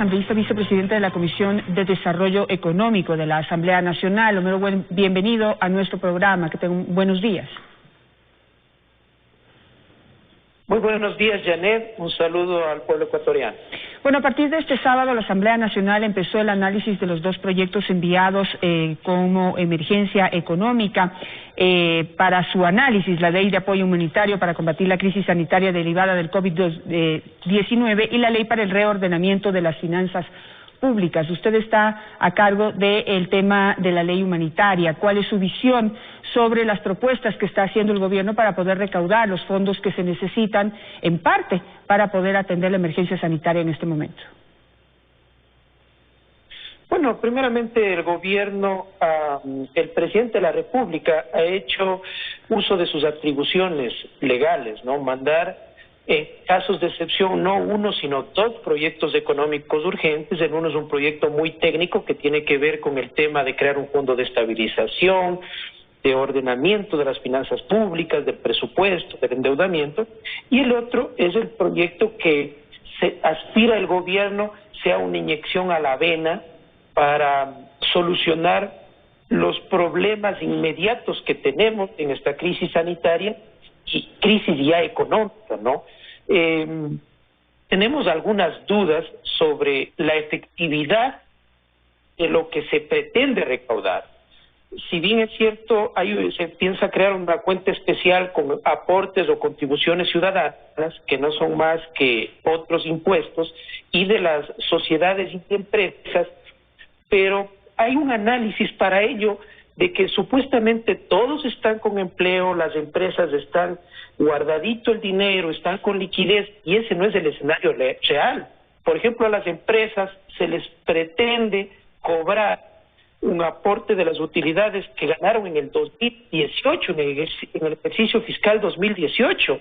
asambleísta vicepresidente de la Comisión de Desarrollo Económico de la Asamblea Nacional. Homero, bienvenido a nuestro programa. Que tengan buenos días. Muy buenos días, Janet. Un saludo al pueblo ecuatoriano. Bueno, a partir de este sábado, la Asamblea Nacional empezó el análisis de los dos proyectos enviados como emergencia económica para su análisis, la Ley de Apoyo Humanitario para combatir la crisis sanitaria derivada del COVID-19 y la Ley para el reordenamiento de las finanzas públicas. Usted está a cargo del tema de la ley humanitaria. ¿Cuál es su visión sobre las propuestas que está haciendo el gobierno para poder recaudar los fondos que se necesitan, en parte, para poder atender la emergencia sanitaria en este momento? Bueno, primeramente el gobierno, el presidente de la República ha hecho uso de sus atribuciones legales, ¿no? Mandar en casos de excepción no uno sino dos proyectos económicos urgentes. El uno es un proyecto muy técnico que tiene que ver con el tema de crear un fondo de estabilización, de ordenamiento de las finanzas públicas, del presupuesto, del endeudamiento, y el otro es el proyecto que se aspira el gobierno sea una inyección a la vena para solucionar los problemas inmediatos que tenemos en esta crisis sanitaria y crisis ya económica, ¿no? Tenemos algunas dudas sobre la efectividad de lo que se pretende recaudar. Si bien es cierto, se piensa crear una cuenta especial con aportes o contribuciones ciudadanas, que no son más que otros impuestos, y de las sociedades y empresas, pero hay un análisis para ello de que supuestamente todos están con empleo, las empresas están guardadito el dinero, están con liquidez, y ese no es el escenario real. Por ejemplo, a las empresas se les pretende cobrar un aporte de las utilidades que ganaron en el 2018, en el ejercicio fiscal 2018.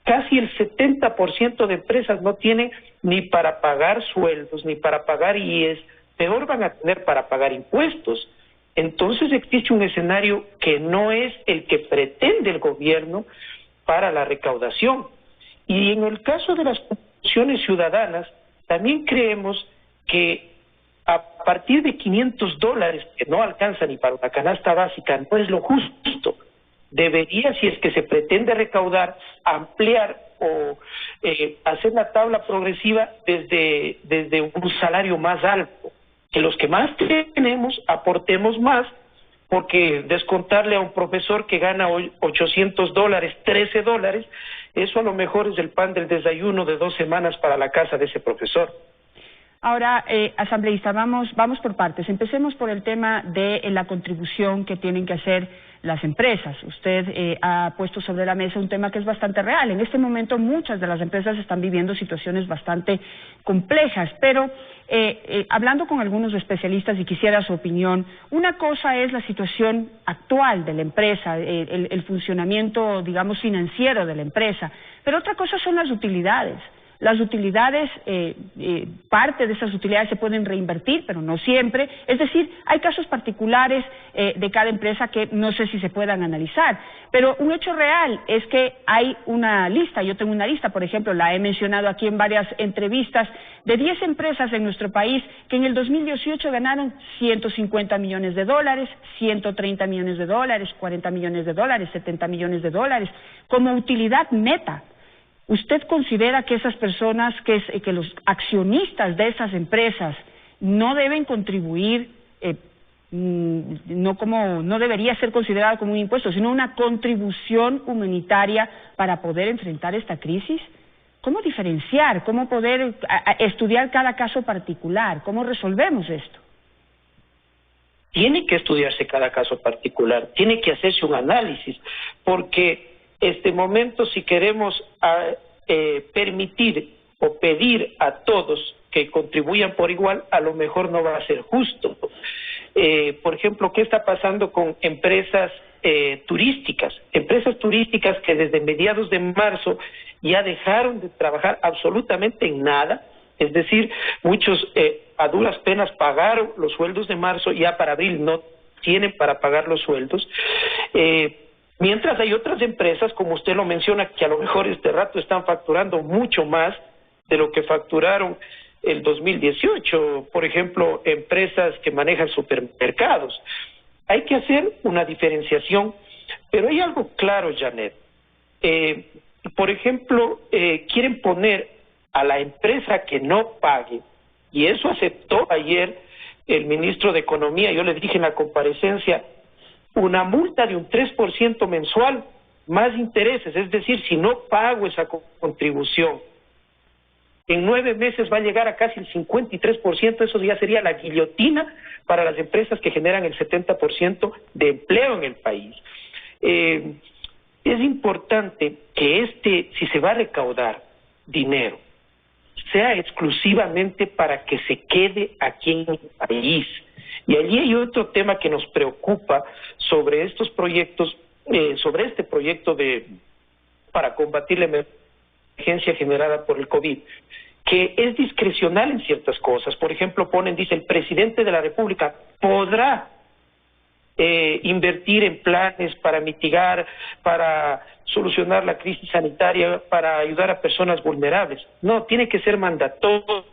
Casi el 70% de empresas no tienen ni para pagar sueldos, ni para pagar IES, peor van a tener para pagar impuestos. Entonces existe un escenario que no es el que pretende el gobierno para la recaudación. Y en el caso de las contribuciones ciudadanas, también creemos que a partir de $500, que no alcanza ni para una canasta básica, no es lo justo. Debería, si es que se pretende recaudar, ampliar o hacer la tabla progresiva desde un salario más alto. Que los que más tenemos aportemos más, porque descontarle a un profesor que gana hoy $800, $13, eso a lo mejor es el pan del desayuno de 2 semanas para la casa de ese profesor. Ahora, asambleísta, vamos por partes. Empecemos por el tema de la contribución que tienen que hacer las empresas. Usted ha puesto sobre la mesa un tema que es bastante real. En este momento muchas de las empresas están viviendo situaciones bastante complejas, pero hablando con algunos especialistas y quisiera su opinión, una cosa es la situación actual de la empresa, el funcionamiento, digamos, financiero de la empresa, pero otra cosa son las utilidades. Las utilidades, parte de esas utilidades se pueden reinvertir, pero no siempre. Es decir, hay casos particulares de cada empresa que no sé si se puedan analizar. Pero un hecho real es que hay una lista, yo tengo una lista, por ejemplo, la he mencionado aquí en varias entrevistas, de 10 empresas en nuestro país que en el 2018 ganaron $150 millones, $130 millones, $40 millones, $70 millones, como utilidad neta. ¿Usted considera que esas personas, que los accionistas de esas empresas no deben contribuir, no debería ser considerado como un impuesto, sino una contribución humanitaria para poder enfrentar esta crisis? ¿Cómo diferenciar? ¿Cómo poder estudiar cada caso particular? ¿Cómo resolvemos esto? Tiene que estudiarse cada caso particular, tiene que hacerse un análisis, porque este momento, si queremos permitir o pedir a todos que contribuyan por igual, a lo mejor no va a ser justo. Por ejemplo, ¿qué está pasando con empresas turísticas? Empresas turísticas que desde mediados de marzo ya dejaron de trabajar absolutamente en nada, es decir, muchos a duras penas pagaron los sueldos de marzo, ya para abril no tienen para pagar los sueldos. Mientras hay otras empresas, como usted lo menciona, que a lo mejor este rato están facturando mucho más de lo que facturaron el 2018, por ejemplo, empresas que manejan supermercados. Hay que hacer una diferenciación, pero hay algo claro, Janet. Por ejemplo, quieren poner a la empresa que no pague, y eso aceptó ayer el ministro de Economía, yo le dije en la comparecencia, una multa de un 3% mensual, más intereses, es decir, si no pago esa contribución, en 9 meses va a llegar a casi el 53%, eso ya sería la guillotina para las empresas que generan el 70% de empleo en el país. Es importante que si se va a recaudar dinero, sea exclusivamente para que se quede aquí en el país. Y allí hay otro tema que nos preocupa sobre estos proyectos, sobre este proyecto para combatir la emergencia generada por el COVID, que es discrecional en ciertas cosas. Por ejemplo, dice, el presidente de la República podrá invertir en planes para mitigar, para solucionar la crisis sanitaria, para ayudar a personas vulnerables. No, tiene que ser mandatorio,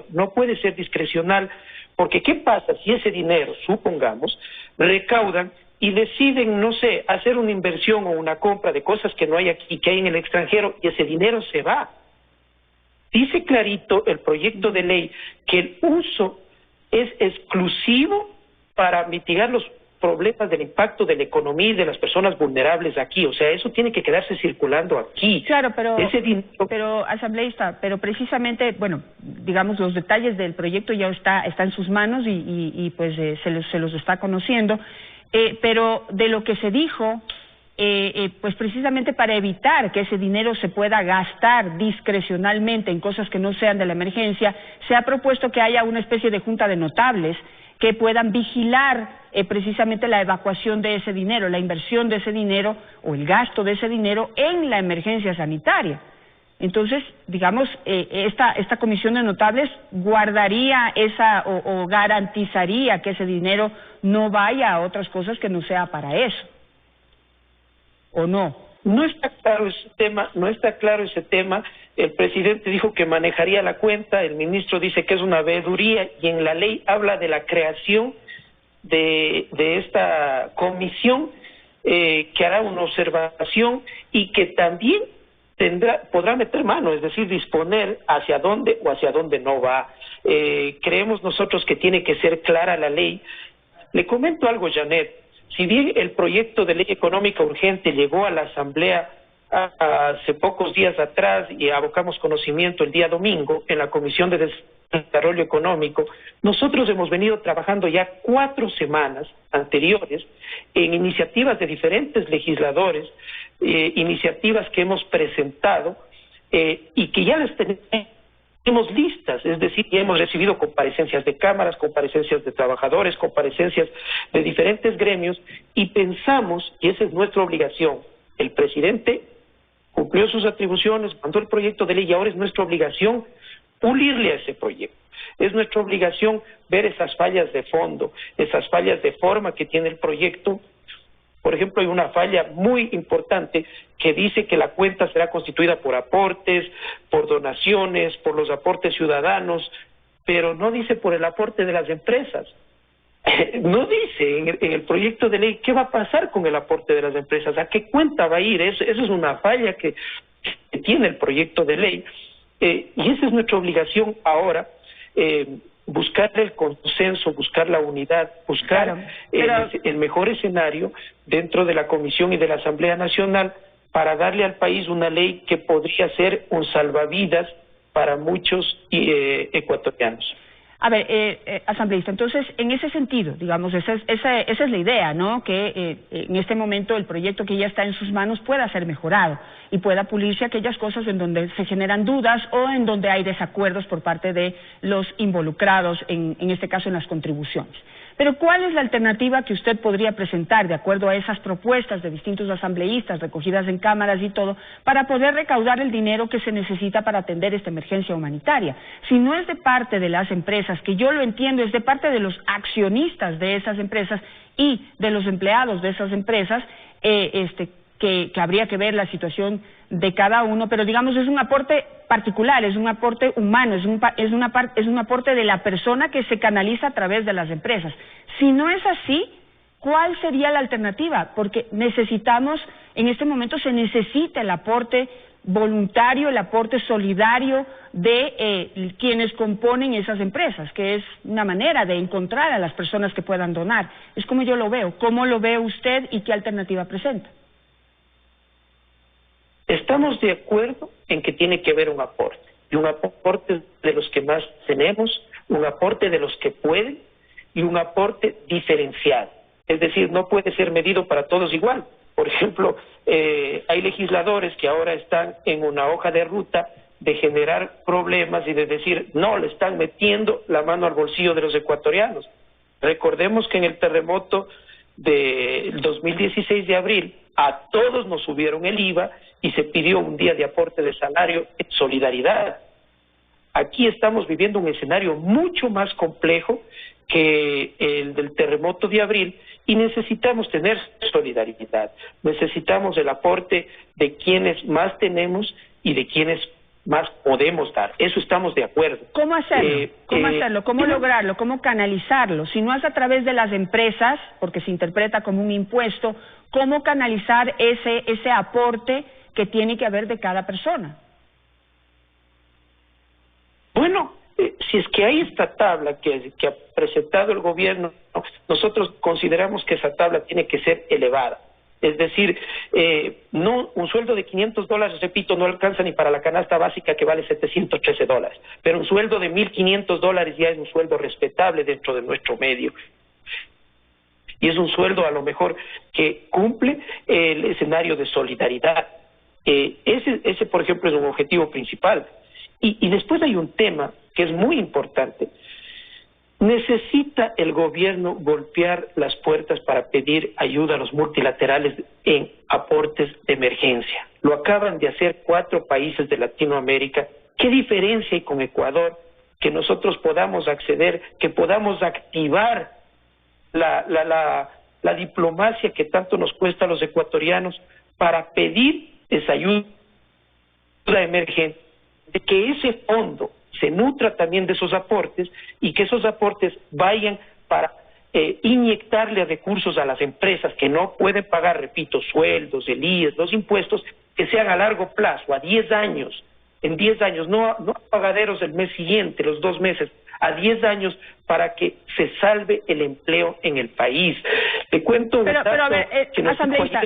no puede ser discrecional, porque ¿qué pasa si ese dinero, supongamos, recaudan y deciden, no sé, hacer una inversión o una compra de cosas que no hay aquí, que hay en el extranjero, y ese dinero se va? Dice clarito el proyecto de ley que el uso es exclusivo para mitigar los problemas del impacto de la economía y de las personas vulnerables aquí. O sea, eso tiene que quedarse circulando aquí. Claro, pero asambleísta, pero precisamente, bueno, digamos, los detalles del proyecto ya está en sus manos y pues se los está conociendo, pero de lo que se dijo, pues precisamente para evitar que ese dinero se pueda gastar discrecionalmente en cosas que no sean de la emergencia, se ha propuesto que haya una especie de junta de notables que puedan vigilar precisamente la evacuación de ese dinero, la inversión de ese dinero o el gasto de ese dinero en la emergencia sanitaria. Entonces, digamos, esta comisión de notables guardaría o garantizaría que ese dinero no vaya a otras cosas que no sea para eso, ¿o no? No está claro ese tema, El presidente dijo que manejaría la cuenta, el ministro dice que es una veeduría y en la ley habla de la creación de esta comisión que hará una observación y que también podrá meter mano, es decir, disponer hacia dónde o hacia dónde no va. Creemos nosotros que tiene que ser clara la ley. Le comento algo, Janet. Si bien el proyecto de ley económica urgente llegó a la Asamblea hace pocos días atrás y abocamos conocimiento el día domingo en la Comisión de Desarrollo Económico, nosotros hemos venido trabajando ya 4 semanas anteriores en iniciativas de diferentes legisladores, iniciativas que hemos presentado y que ya las tenemos listas, es decir, ya hemos recibido comparecencias de cámaras, comparecencias de trabajadores, comparecencias de diferentes gremios y pensamos, y esa es nuestra obligación, el presidente cumplió sus atribuciones, mandó el proyecto de ley y ahora es nuestra obligación pulirle a ese proyecto. Es nuestra obligación ver esas fallas de fondo, esas fallas de forma que tiene el proyecto. Por ejemplo, hay una falla muy importante que dice que la cuenta será constituida por aportes, por donaciones, por los aportes ciudadanos, pero no dice por el aporte de las empresas. No dice en el proyecto de ley qué va a pasar con el aporte de las empresas, a qué cuenta va a ir. Eso es una falla que tiene el proyecto de ley. Y esa es nuestra obligación ahora, buscar el consenso, buscar la unidad, buscar el mejor escenario dentro de la Comisión y de la Asamblea Nacional para darle al país una ley que podría ser un salvavidas para muchos ecuatorianos. A ver, asambleísta, entonces, en ese sentido, digamos, esa es la idea, ¿no? Que en este momento el proyecto que ya está en sus manos pueda ser mejorado y pueda pulirse aquellas cosas en donde se generan dudas o en donde hay desacuerdos por parte de los involucrados, en este caso en las contribuciones. Pero ¿cuál es la alternativa que usted podría presentar de acuerdo a esas propuestas de distintos asambleístas recogidas en cámaras y todo para poder recaudar el dinero que se necesita para atender esta emergencia humanitaria? Si no es de parte de las empresas, que yo lo entiendo, es de parte de los accionistas de esas empresas y de los empleados de esas empresas, que habría que ver la situación de cada uno, pero digamos es un aporte particular, es un aporte humano, es un aporte de la persona que se canaliza a través de las empresas. Si no es así, ¿cuál sería la alternativa? Porque necesitamos, en este momento se necesita el aporte voluntario, el aporte solidario de quienes componen esas empresas, que es una manera de encontrar a las personas que puedan donar. Es como yo lo veo. ¿Cómo lo ve usted y qué alternativa presenta? Estamos de acuerdo en que tiene que haber un aporte, y un aporte de los que más tenemos, un aporte de los que pueden y un aporte diferenciado. Es decir, no puede ser medido para todos igual. Por ejemplo, hay legisladores que ahora están en una hoja de ruta de generar problemas y de decir, no, le están metiendo la mano al bolsillo de los ecuatorianos. Recordemos que en el terremoto del 2016 de abril, a todos nos subieron el IVA y se pidió un día de aporte de salario en solidaridad. Aquí estamos viviendo un escenario mucho más complejo que el del terremoto de abril y necesitamos tener solidaridad, necesitamos el aporte de quienes más tenemos y de quienes más podemos dar. Eso estamos de acuerdo. ¿Cómo hacerlo? ¿Cómo hacerlo? ¿Cómo lograrlo? ¿Cómo canalizarlo? Si no es a través de las empresas, porque se interpreta como un impuesto, ¿cómo canalizar ese aporte que tiene que haber de cada persona? Bueno, si es que hay esta tabla que ha presentado el gobierno, nosotros consideramos que esa tabla tiene que ser elevada. Es decir, no, un sueldo de $500, repito, no alcanza ni para la canasta básica que vale $713, pero un sueldo de $1,500 ya es un sueldo respetable dentro de nuestro medio. Y es un sueldo a lo mejor que cumple el escenario de solidaridad. Ese, por ejemplo, es un objetivo principal. Y después hay un tema que es muy importante. Necesita el gobierno golpear las puertas para pedir ayuda a los multilaterales en aportes de emergencia. Lo acaban de hacer 4 países de Latinoamérica. ¿Qué diferencia hay con Ecuador? Que nosotros podamos acceder, que podamos activar la diplomacia que tanto nos cuesta a los ecuatorianos para pedir esa ayuda emergente, de que ese fondo se nutra también de esos aportes y que esos aportes vayan para inyectarle recursos a las empresas que no pueden pagar, repito, sueldos, el IES, los impuestos, que sean a largo plazo, a 10 años, en 10 años, no a pagaderos el mes siguiente, los 2 meses, a 10 años para que se salve el empleo en el país. Te cuento pero a ver, asambleísta,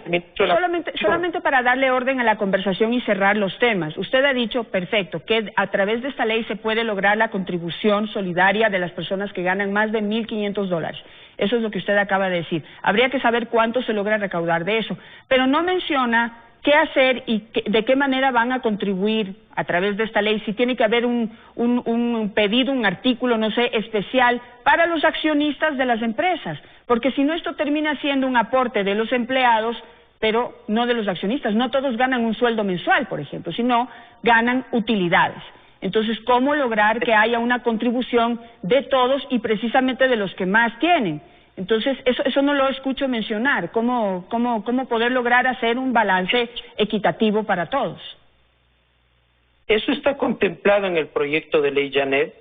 solamente para darle orden a la conversación y cerrar los temas. Usted ha dicho, perfecto, que a través de esta ley se puede lograr la contribución solidaria de las personas que ganan más de $1,500. Eso es lo que usted acaba de decir. Habría que saber cuánto se logra recaudar de eso, pero no menciona qué hacer y de qué manera van a contribuir a través de esta ley, si tiene que haber un pedido, un artículo, no sé, especial para los accionistas de las empresas, porque si no esto termina siendo un aporte de los empleados, pero no de los accionistas. No todos ganan un sueldo mensual, por ejemplo, sino ganan utilidades. Entonces, ¿cómo lograr que haya una contribución de todos y precisamente de los que más tienen? Entonces, eso no lo escucho mencionar. ¿Cómo poder lograr hacer un balance equitativo para todos? Eso está contemplado en el proyecto de ley Janet.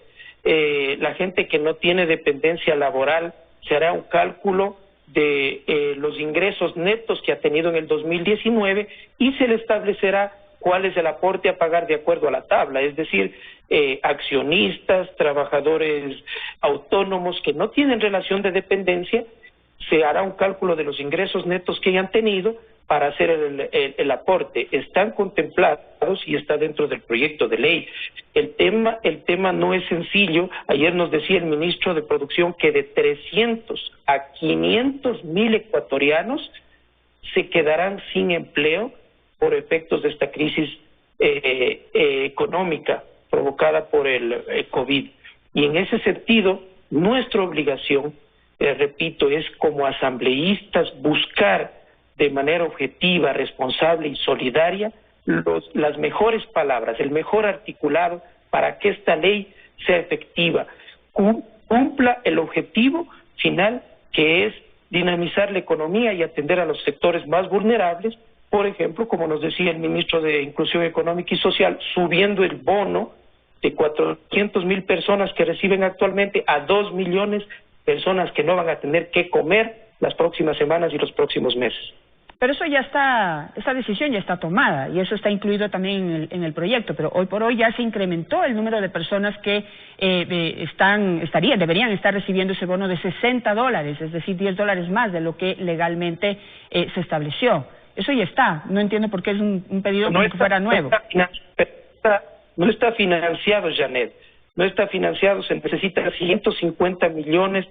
La gente que no tiene dependencia laboral se hará un cálculo de los ingresos netos que ha tenido en el 2019 y se le establecerá cuál es el aporte a pagar de acuerdo a la tabla, es decir, accionistas, trabajadores autónomos que no tienen relación de dependencia, se hará un cálculo de los ingresos netos que hayan tenido para hacer el aporte. Están contemplados y está dentro del proyecto de ley. El tema no es sencillo. Ayer nos decía el ministro de Producción que de 300 a 500 mil ecuatorianos se quedarán sin empleo por efectos de esta crisis económica provocada por el COVID. Y en ese sentido, nuestra obligación, repito, es como asambleístas buscar de manera objetiva, responsable y solidaria las mejores palabras, el mejor articulado para que esta ley sea efectiva, cumpla el objetivo final que es dinamizar la economía y atender a los sectores más vulnerables, por ejemplo, como nos decía el ministro de Inclusión Económica y Social, subiendo el bono de 400,000 personas que reciben actualmente a 2 millones personas que no van a tener que comer las próximas semanas y los próximos meses. Pero eso ya está, esa decisión ya está tomada y eso está incluido también en el proyecto, pero hoy por hoy ya se incrementó el número de personas que deberían estar recibiendo ese bono de $60, es decir, $10 más de lo que legalmente se estableció. Eso ya está, no entiendo por qué es un pedido como que fuera nuevo. No está financiado, Janet, no está financiado, se necesitan $150 millones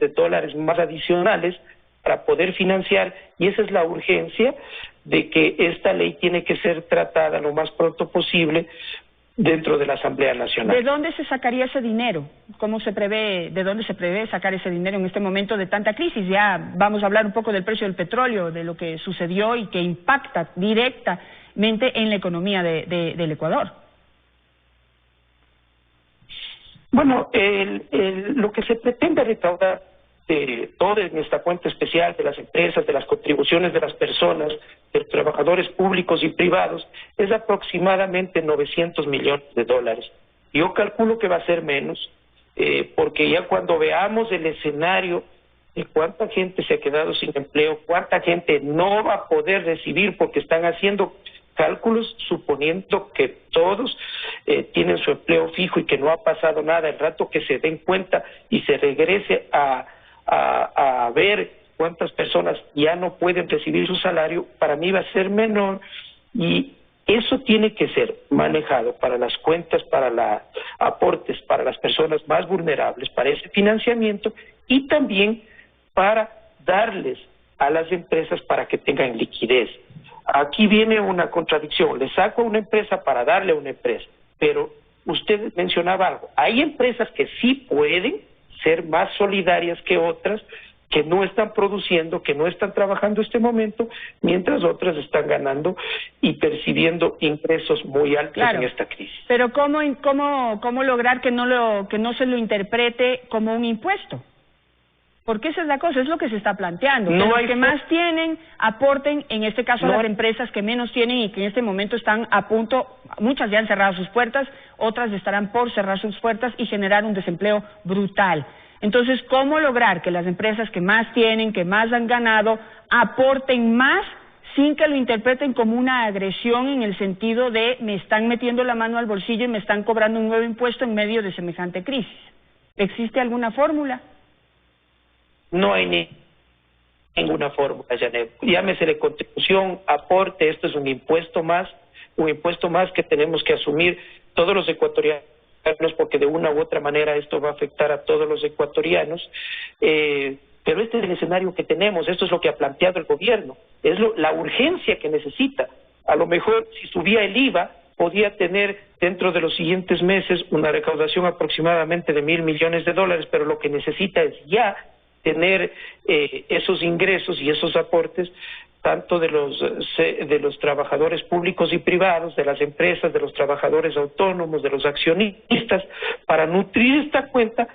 más adicionales para poder financiar, y esa es la urgencia de que esta ley tiene que ser tratada lo más pronto posible dentro de la Asamblea Nacional. ¿De dónde se sacaría ese dinero? ¿De dónde se prevé sacar ese dinero en este momento de tanta crisis? Ya vamos a hablar un poco del precio del petróleo, de lo que sucedió y que impacta directamente en la economía del Ecuador. Bueno, lo que se pretende recaudar de toda esta cuenta especial de las empresas, de las contribuciones de las personas, de los trabajadores públicos y privados, es aproximadamente $900 millones. Yo calculo que va a ser menos, porque ya cuando veamos el escenario de cuánta gente se ha quedado sin empleo, cuánta gente no va a poder recibir porque están haciendo cálculos suponiendo que todos tienen su empleo fijo y que no ha pasado nada, el rato que se den cuenta y se regrese a ver cuántas personas ya no pueden recibir su salario, para mí va a ser menor, y eso tiene que ser manejado para las cuentas, para aportes para las personas más vulnerables, para ese financiamiento, y también para darles a las empresas para que tengan liquidez. Aquí viene una contradicción, le saco a una empresa para darle a una empresa, pero usted mencionaba algo, hay empresas que sí pueden ser más solidarias que otras, que no están produciendo, que no están trabajando este momento, mientras otras están ganando y percibiendo ingresos muy altos en esta crisis. Pero ¿cómo lograr que no se lo interprete como un impuesto? Porque esa es la cosa, es lo que se está planteando. Que los que más tienen aporten, en este caso a las empresas que menos tienen y que en este momento están a punto, muchas ya han cerrado sus puertas, otras estarán por cerrar sus puertas y generar un desempleo brutal. Entonces, ¿cómo lograr que las empresas que más tienen, que más han ganado, aporten más sin que lo interpreten como una agresión en el sentido de me están metiendo la mano al bolsillo y me están cobrando un nuevo impuesto en medio de semejante crisis? ¿Existe alguna fórmula? No hay ninguna fórmula, Janet. Llámesele contribución, aporte, esto es un impuesto más que tenemos que asumir todos los ecuatorianos, porque de una u otra manera esto va a afectar a todos los ecuatorianos, pero este es el escenario que tenemos, esto es lo que ha planteado el gobierno, es la urgencia que necesita. A lo mejor si subía el IVA, podía tener dentro de los siguientes meses una recaudación aproximadamente de $1,000 millones, pero lo que necesita es ya tener esos ingresos y esos aportes tanto de los trabajadores públicos y privados, de las empresas, de los trabajadores autónomos, de los accionistas, para nutrir esta cuenta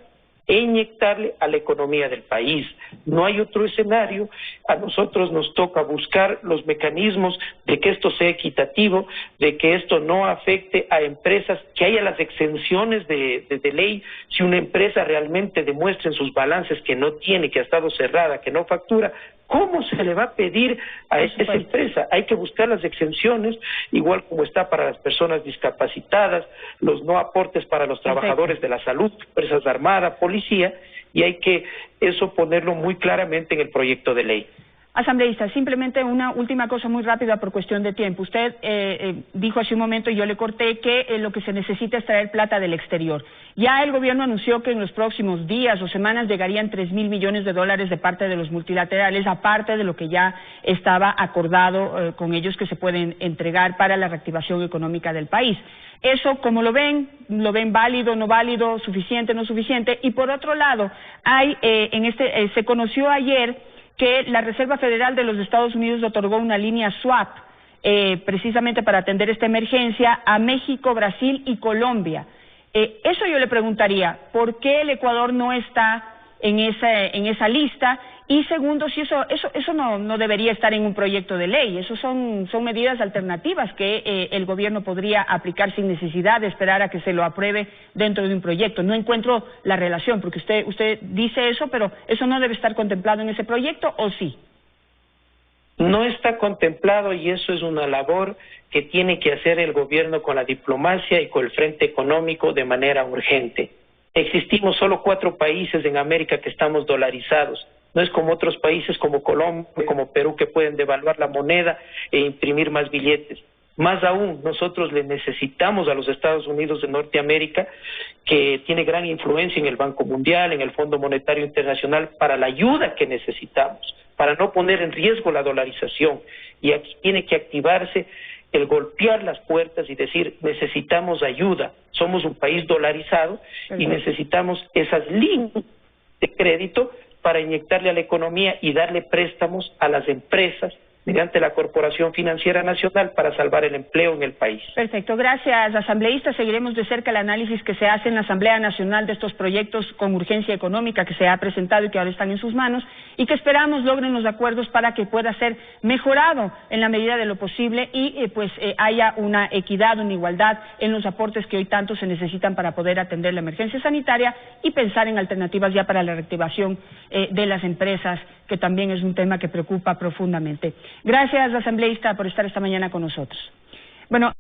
e inyectarle a la economía del país. No hay otro escenario, a nosotros nos toca buscar los mecanismos de que esto sea equitativo, de que esto no afecte a empresas, que haya las exenciones de ley. Si una empresa realmente demuestra en sus balances que no tiene, que ha estado cerrada, que no factura, ¿cómo se le va a pedir a esa empresa? Hay que buscar las exenciones, igual como está para las personas discapacitadas, los no aportes para los trabajadores de la salud, Fuerzas Armadas, Policía, y hay que eso ponerlo muy claramente en el proyecto de ley. Asambleísta, simplemente una última cosa muy rápida por cuestión de tiempo. Usted dijo hace un momento, y yo le corté, que lo que se necesita es traer plata del exterior. Ya el gobierno anunció que en los próximos días o semanas llegarían $3,000 millones de parte de los multilaterales, aparte de lo que ya estaba acordado con ellos que se pueden entregar para la reactivación económica del país. Eso, ¿cómo lo ven? ¿Lo ven válido, no válido, suficiente, no suficiente? Y por otro lado, se conoció ayer que la Reserva Federal de los Estados Unidos otorgó una línea swap precisamente para atender esta emergencia a México, Brasil y Colombia. Eso yo le preguntaría, ¿por qué el Ecuador no está en esa lista Y segundo, si eso no debería estar en un proyecto de ley, eso son medidas alternativas que el gobierno podría aplicar sin necesidad de esperar a que se lo apruebe dentro de un proyecto. No encuentro la relación, porque usted dice eso, pero eso no debe estar contemplado en ese proyecto, ¿o sí? No está contemplado, y eso es una labor que tiene que hacer el gobierno con la diplomacia y con el frente económico de manera urgente. Existimos solo 4 países en América que estamos dolarizados. No es como otros países como Colombia, como Perú, que pueden devaluar la moneda e imprimir más billetes. Más aún, nosotros le necesitamos a los Estados Unidos de Norteamérica, que tiene gran influencia en el Banco Mundial, en el Fondo Monetario Internacional, para la ayuda que necesitamos, para no poner en riesgo la dolarización. Y aquí tiene que activarse el golpear las puertas y decir, necesitamos ayuda, somos un país dolarizado y necesitamos esas líneas de crédito para inyectarle a la economía y darle préstamos a las empresas mediante la Corporación Financiera Nacional para salvar el empleo en el país. Perfecto, gracias, asambleísta. Seguiremos de cerca el análisis que se hace en la Asamblea Nacional de estos proyectos con urgencia económica que se ha presentado y que ahora están en sus manos, y que esperamos logren los acuerdos para que pueda ser mejorado en la medida de lo posible y haya una equidad, una igualdad en los aportes que hoy tanto se necesitan para poder atender la emergencia sanitaria y pensar en alternativas ya para la reactivación de las empresas, que también es un tema que preocupa profundamente. Gracias, asambleísta, por estar esta mañana con nosotros. Bueno.